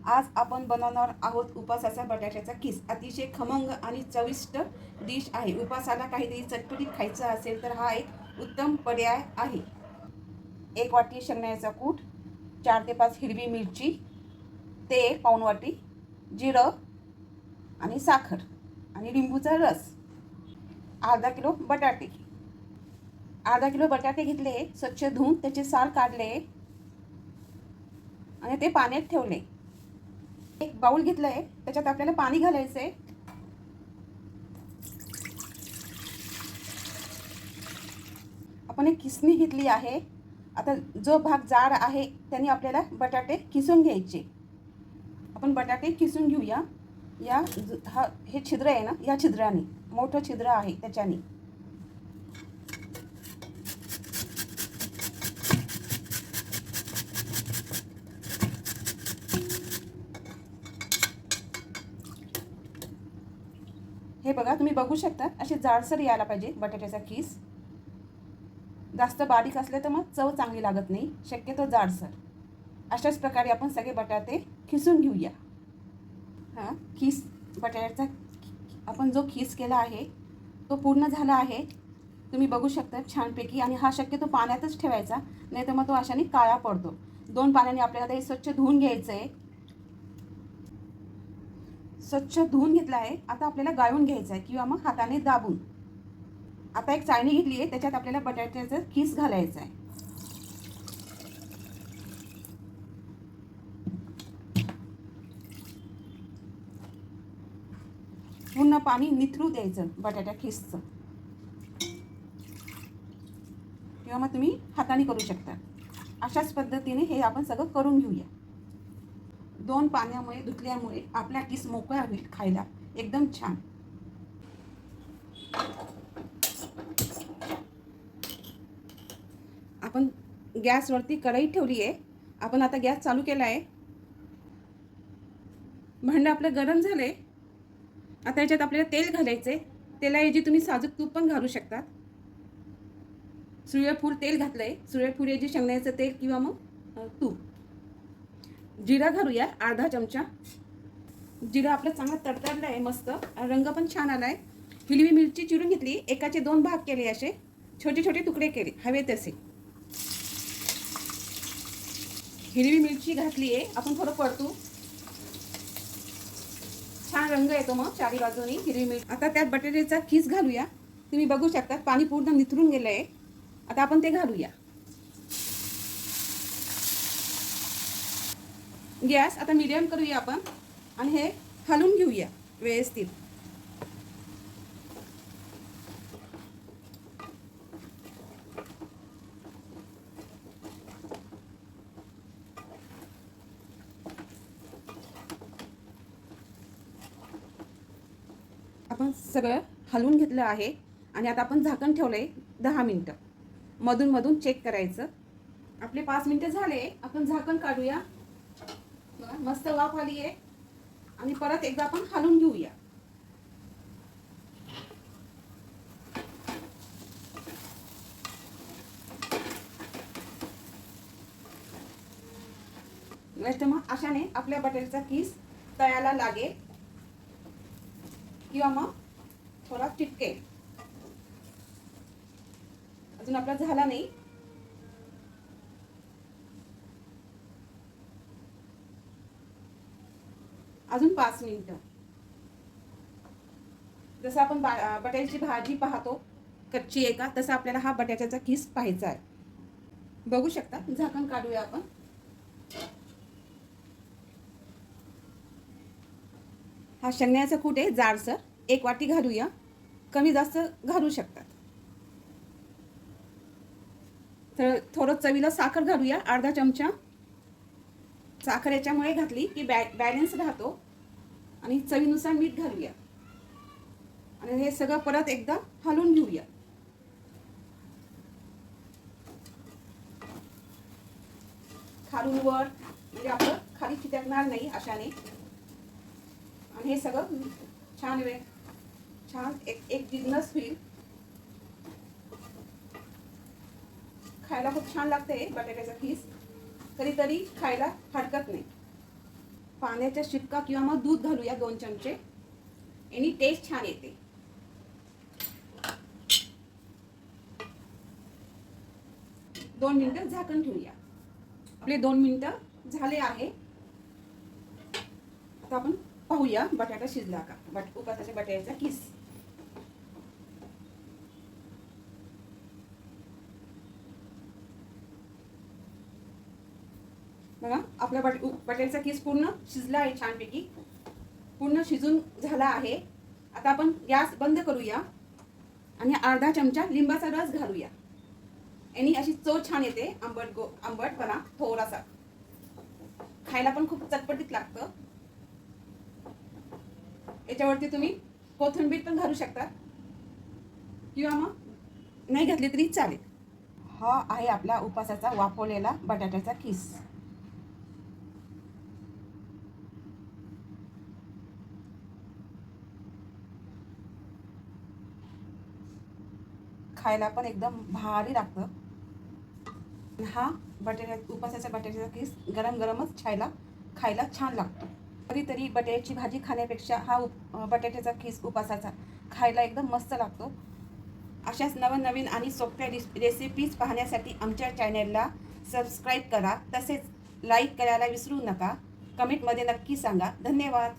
आज आपण बनवणार आहोत उपासाचा बटाट्याचा किस. अतिशय खमंग आणि चविष्ट डिश आहे. उपासाला काहीतरी चटपटीत खायचं असेल तर हा एक उत्तम पर्याय आहे. 1 वाटी शेंगदाण्याचा कूट, 4 ते 5 हिरवी मिरची, तेल पाऊण वाटी, जिरं आणि साखर आणि लिंबूचा रस, अर्धा किलो बटाटे. अर्धा किलो बटाटे घेतले, स्वच्छ धुवून त्याचे साल काढले आणि ते पाण्यात ठेवले. एक बाउल घेतलंय, त्याच्यात आपल्याला पाणी घालायचंय. आपण एक किसणी घेतली आहे. आता जो भाग जाड आहे त्याने आपल्याला बटाटे किसून घ्यायचे. आपण बटाटे किसून घेऊया. हे छिद्र आहे ना, या छिद्राने, मोठं छिद्र आहे त्याच्याने. हे बघा, तुम्ही बघू शकता, असे जाडसर यायला पाहिजे बटाट्याचा किस. जास्त बारीक असले तर मग चव चांगली लागत नाही, शक्यतो जाडसर. अशाच प्रकारे आपण सगळे बटाटे खिसून घेऊया. बटाट्याचा आपण जो खीस केला आहे तो पूर्ण झाला आहे, तुम्ही बघू शकता छानपैकी. आणि हा शक्यतो पाण्यातच ठेवायचा, नाही तर मग तो अशाने काळा पडतो. 2 पाण्याने आपल्याला ते स्वच्छ धुवून घ्यायचं आहे. स्वच्छ धुवून घेतला आहे. आता आपल्याला गाळून घ्यायचं आहे किंवा मग हाताने दाबून. आता एक चाळणी घेतली आहे, त्याच्यात आपल्याला बटाट्याचं खीस घालायचं आहे. पूर्ण पाणी निथरू द्यायचं बटाट्या खीसचं, किंवा मग तुम्ही हाताने करू शकता. अशाच पद्धतीने हे आपण सगळं करून घेऊया. 2 पाण्यामुळे धुतल्यामुळे आपला किस मोकळा होईल खायला, एकदम छान. आपण गॅसवरती कढई ठेवली आहे. आपण आता गॅस चालू केला आहे. भांडं आपलं गरम झालंय. आता याच्यात आपल्याला तेल घालायचंय. तेलाऐवजी तुम्ही साजूक तूप पण घालू शकता. सूर्यफूल तेल घातलंय. सूर्यफूलऐवजी शेंगदाण्याचं तेल किंवा मग तूप. जिरा घालूया अर्धा चमचा. जिरं आपलं चांगलं तडतडलं आहे, मस्त रंग पण छान आलाय. हिरवी मिरची चिरून घेतली, एकाचे 2 भाग केले, असे छोटे छोटे तुकडे केले हवे तसे. हिरवी मिरची घातली आहे, आपण थोडं परतू. छान रंग येतो मग चारी बाजूनी हिरवी मिरची. आता त्यात बटाट्याचा खीस घालूया. तुम्ही बघू शकता पाणी पूर्ण निथरून गेलं आहे. आता आपण ते घालूया. गॅस आता मीडियम करूया आपण आणि हे हलवून घेऊया व्यवस्थित. आपण सगळं हलवून घेतलं आहे आणि आता आपण झाकण ठेवलंय 10 मिनिटं. मधून मधून चेक करायचं. आपले 5 मिनिटं झाले, आपण झाकण काढूया. बघा मस्त वाफ आली आहे. आणि परत एकदा आपण हलवून घेऊया. तर मग अशाने आपल्या बटाट्याचा किस तळायला लागेल किंवा मग थोडा चिटकेल. अजून आपला झाला नाही. अजून 5 मिनिटं. जसं आपण बटाट्याची भाजी पाहतो कच्ची आहे का, तसा आपल्याला हा बटाट्याचा किस पाहायचा आहे. बघू शकता. झाकण काढूया आपण. हा शेंगदाण्याचा कूट आहे जाडसर, 1 वाटी घालूया. कमी जास्त घालू शकतात. तर थोडं चवीला साखर घालूया, अर्धा चमचा. साखर याच्यामुळे घातली की बॅलन्स राहतो. आणि चवीनुसार मीठ घालूया आणि हे सगळं परत एकदा हलवून घेऊया. खालून वर, म्हणजे आपलं खाली चिटकणार नाही अशाने. आणि हे सगळं छान एक जिन्नस होईल. खायला खूप छान लागते बटाट्याचा खीस. कधीतरी खायला हरकत नाही. पाण्याचा शिपका किंवा मग दूध घालूया 2 चमचे. यानी टेस्ट छान येते. दोन मिनिटं झाकण ठेवूया. आपले 2 मिनिटं झाले आहे. आता आपण पाहूया बटाटा शिजला का. उपासाच्या बटाट्याचा किस. बघा आपला बटाट्याचा किस पूर्ण शिजला आहे छानपैकी. पूर्ण शिजून झाला आहे. आता आपण गॅस बंद करूया आणि अर्धा चमचा लिंबाचा रस घालूया. यानी अशी चव छान येते. आंबटपणा थोडासा. खायला पण खूप चटपटीत लागतं. याच्यावरती तुम्ही कोथिंबीर पण घालू शकता किंवा मग नाही घातली तरी चालेल. हा आहे आपला उपासाचा वाफवलेला बटाट्याचा किस. खायला पण एकदम भारी लागतं. हा उपासाचा बटाट्याचा किस गरम गरमच खायला छान लागतो. कधीतरी बटाट्याची भाजी खाण्यापेक्षा हा बटाट्याचा किस उपासाचा खायला एकदम मस्त लागतो. अशाच नवनवीन आणि सोप्या रेसिपीज पाहण्यासाठी आमच्या चॅनलला सबस्क्राईब करा. तसेच लाईक करायला विसरू नका. कमेंटमध्ये नक्की सांगा. धन्यवाद.